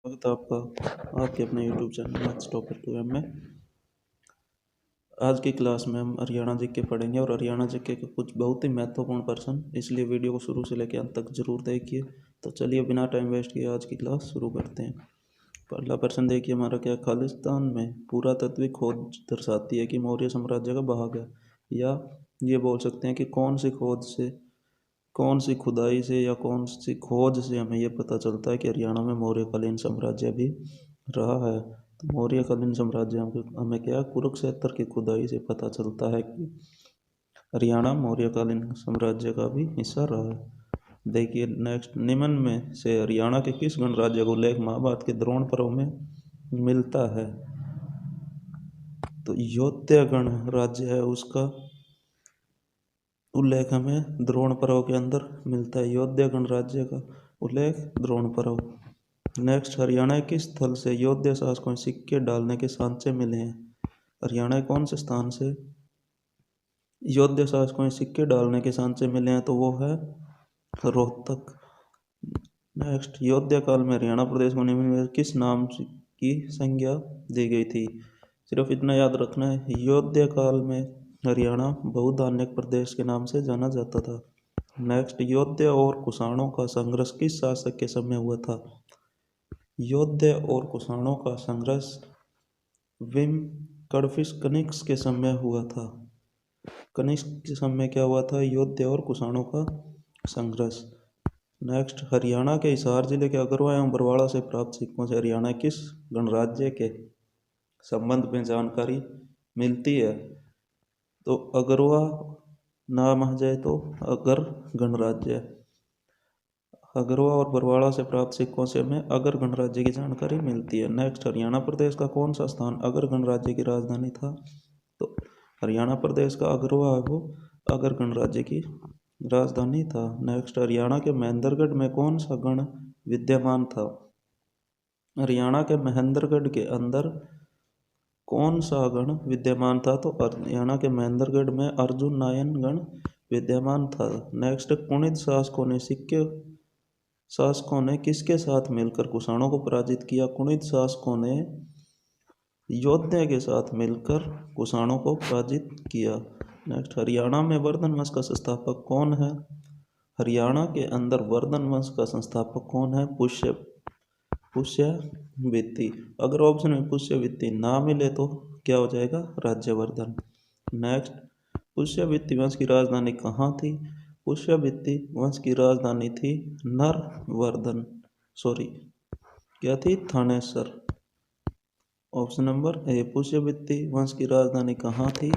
स्वागत है आपका आपके अपने YouTube channel maths topper 2M में। आज की क्लास में हम हरियाणा जीके पढ़ेंगे और हरियाणा जीके के कुछ बहुत ही महत्वपूर्ण प्रश्न, इसलिए वीडियो को शुरू से लेकर अंत तक जरूर देखिए। तो चलिए बिना टाइम वेस्ट किए आज की क्लास शुरू करते हैं। पहला प्रश्न देखिए हमारा क्या, खालिस्तान में पुरातात्विक खोज दर्शाती है कि मौर्य साम्राज्य का भाग है, या ये बोल सकते हैं कि कौन सी खुदाई से या कौन सी खोज से हमें ये पता चलता है कि हरियाणा में मौर्यकालीन साम्राज्य भी रहा है। तो मौर्यकालीन साम्राज्य हमें क्या, कुरुक्षेत्र की खुदाई से पता चलता है कि हरियाणा मौर्यकालीन साम्राज्य का भी हिस्सा रहा है। देखिए नेक्स्ट, निम्न में से हरियाणा के किस गणराज्य का उल्लेख महाभारत के द्रोण पर्व में मिलता है? तो योध्या गणराज्य है, उसका उल्लेख हमें द्रोण पर्व के अंदर मिलता है। योध्या गणराज्य का उल्लेख द्रोण पर्व। नेक्स्ट, हरियाणा के किस स्थल से योध्या शासकों को सिक्के डालने के सांचे मिले हैं? हरियाणा के कौन से स्थान से योध्या शासकों को सिक्के डालने के सांचे मिले हैं? तो वो है रोहतक। नेक्स्ट, योध्या काल में हरियाणा प्रदेश को निम्न में किस नाम की संज्ञा दी गई थी? सिर्फ इतना याद रखना है, योध्या काल में हरियाणा बहुधान्यक प्रदेश के नाम से जाना जाता था। नेक्स्ट, योध्या और कुषाणों का संघर्ष किस शासक के समय हुआ था? योध्या और कुषाणों का संघर्ष विम कडफिश कनिष्क के समय हुआ था। कनिष्क के समय क्या हुआ था? योध्या और कुषाणों का संघर्ष। नेक्स्ट, हरियाणा के हिसार जिले के अगरवा एवं बरवाड़ा से प्राप्त सिक्कों से हरियाणा किस गणराज्य के संबंध में जानकारी मिलती है? तो अगरवा नाम आ जाए तो अगर गणराज्य। अगरवा और बरवाड़ा से प्राप्त सिक्कों से हमें अगर गणराज्य की जानकारी मिलती है। नेक्स्ट, हरियाणा प्रदेश का कौन सा स्थान अगर गणराज्य की राजधानी था? तो हरियाणा प्रदेश का अगरवा है वो अगर गणराज्य की राजधानी था। नेक्स्ट, हरियाणा के महेंद्रगढ़ में कौन सा गण विद्यमान था? हरियाणा के महेंद्रगढ़ के अंदर कौन सा गण विद्यमान था? तो हरियाणा के महेंद्रगढ़ में अर्जुन नायन गण विद्यमान था। नेक्स्ट, कुणिद शासकों ने किसके साथ मिलकर कुषाणों को पराजित किया? कुणिद शासकों ने योध्या के साथ मिलकर कुषाणों को पराजित किया। नेक्स्ट, हरियाणा में वर्धन वंश का संस्थापक कौन है? हरियाणा के अंदर वर्धन वंश का संस्थापक कौन है? पुष्यवृत्ति। अगर ऑप्शन में पुष्यवृत्ति ना मिले तो क्या हो जाएगा? राज्यवर्धन। नेक्स्ट, पुष्यवृत्ति वंश की राजधानी कहाँ थी? पुष्यवृत्ति वंश की राजधानी थी क्या थी? थानेसर। ऑप्शन नंबर ए, पुष्यवृत्ति वंश की राजधानी कहाँ थी?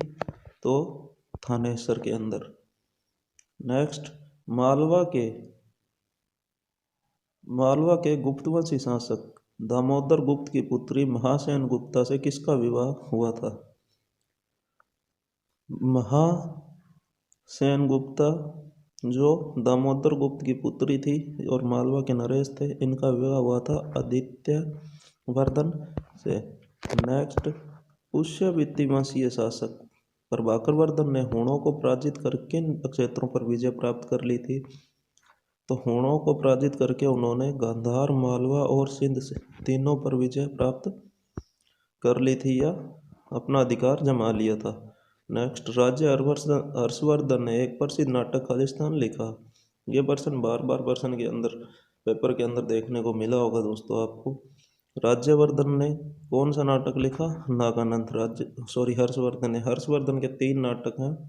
तो थानेसर के अंदर। नेक्स्ट, मालवा के गुप्तवंशी शासक दामोदर गुप्त की पुत्री महासेन गुप्ता से किसका विवाह हुआ था? महासेन गुप्ता जो दामोदर गुप्त की पुत्री थी और मालवा के नरेश थे, इनका विवाह हुआ था आदित्य वर्धन से। नेक्स्ट, पुष्यवृत्ति वंशीय शासक प्रभाकर वर्धन ने हुणों को पराजित कर किन क्षेत्रों पर विजय प्राप्त कर ली थी? तो हुणों को पराजित करके उन्होंने गांधार, मालवा और सिंध से तीनों पर विजय प्राप्त कर ली थी या अपना अधिकार जमा लिया था। नेक्स्ट, राजा हर्षवर्धन ने एक प्रसिद्ध नाटक खालिस्तान लिखा। ये प्रश्न बार बार प्रश्न के अंदर पेपर के अंदर देखने को मिला होगा दोस्तों आपको। राज्यवर्धन ने कौन सा नाटक लिखा? नागानंद। हर्षवर्धन के 3 नाटक हैं।